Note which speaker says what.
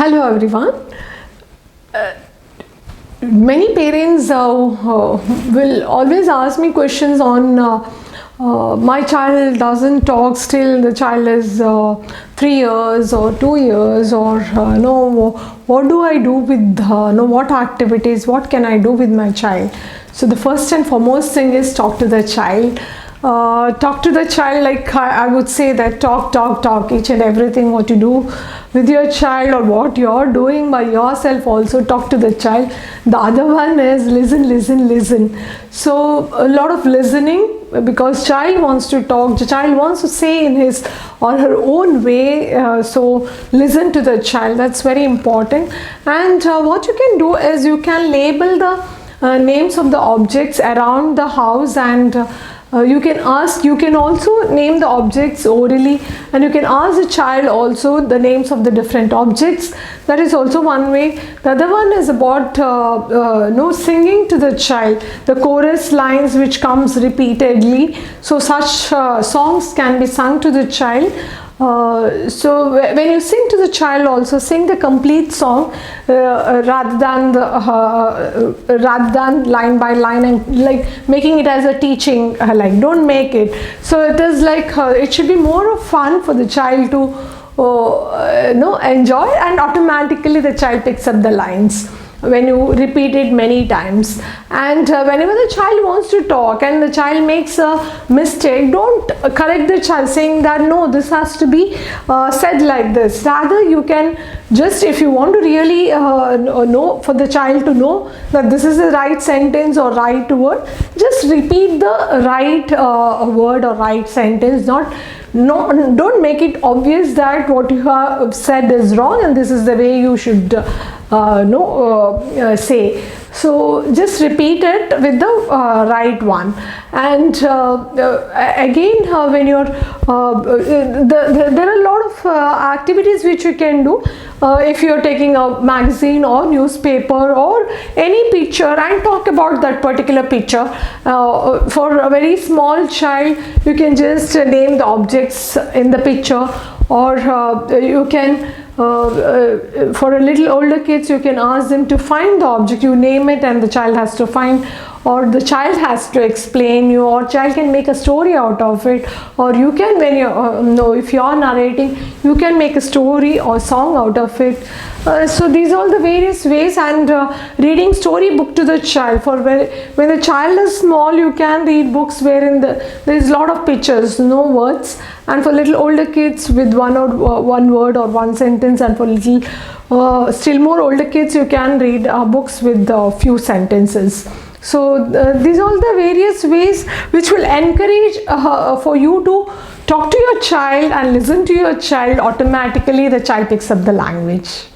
Speaker 1: Hello everyone. Many parents will always ask me questions on my child doesn't talk still, the child is 3 years or 2 years, or no, what do I do with no, what activities, what can I do with my child? So the first and foremost thing is talk to the child. Talk to the child, like I would say that talk each and everything what you do with your child or what you're doing by yourself, also talk to the child. The other one is listen. So a lot of listening, because child wants to talk, the child wants to say in his or her own way, so listen to the child, that's very important. And what you can do is you can label the names of the objects around the house, and you can also name the objects orally, and you can ask the child also the names of the different objects. That is also one way. The other one is about singing to the child the chorus lines which comes repeatedly. So such songs can be sung to the child. So when you sing to the child, also sing the complete song rather than line by line, and like making it as a teaching, like don't make it. So it is like it should be more of fun for the child to enjoy, and automatically the child picks up the lines when you repeat it many times. And whenever the child wants to talk and the child makes a mistake, don't correct the child saying that no, this has to be said like this. Rather, you can just, if you want to really know, for the child to know that this is the right sentence or right word, just repeat the right word or right sentence. Don't make it obvious that what you have said is wrong and this is the way you should say. So just repeat it with the right one. And again, when you're there are a lot of activities which you can do. If you're taking a magazine or newspaper or any picture and talk about that particular picture, for a very small child you can just name the objects in the picture, or you can for a little older kids, you can ask them to find the object, you name it and the child has to find, or the child has to explain you, or child can make a story out of it, or you can, when you if you are narrating, you can make a story or song out of it. So these are all the various ways. And reading storybook to the child, for when the child is small, you can read books wherein there is a lot of pictures, no words. And for little older kids, with one word or one sentence, and for little still more older kids, you can read books with few sentences. So these are all the various ways which will encourage for you to talk to your child and listen to your child. Automatically the child picks up the language.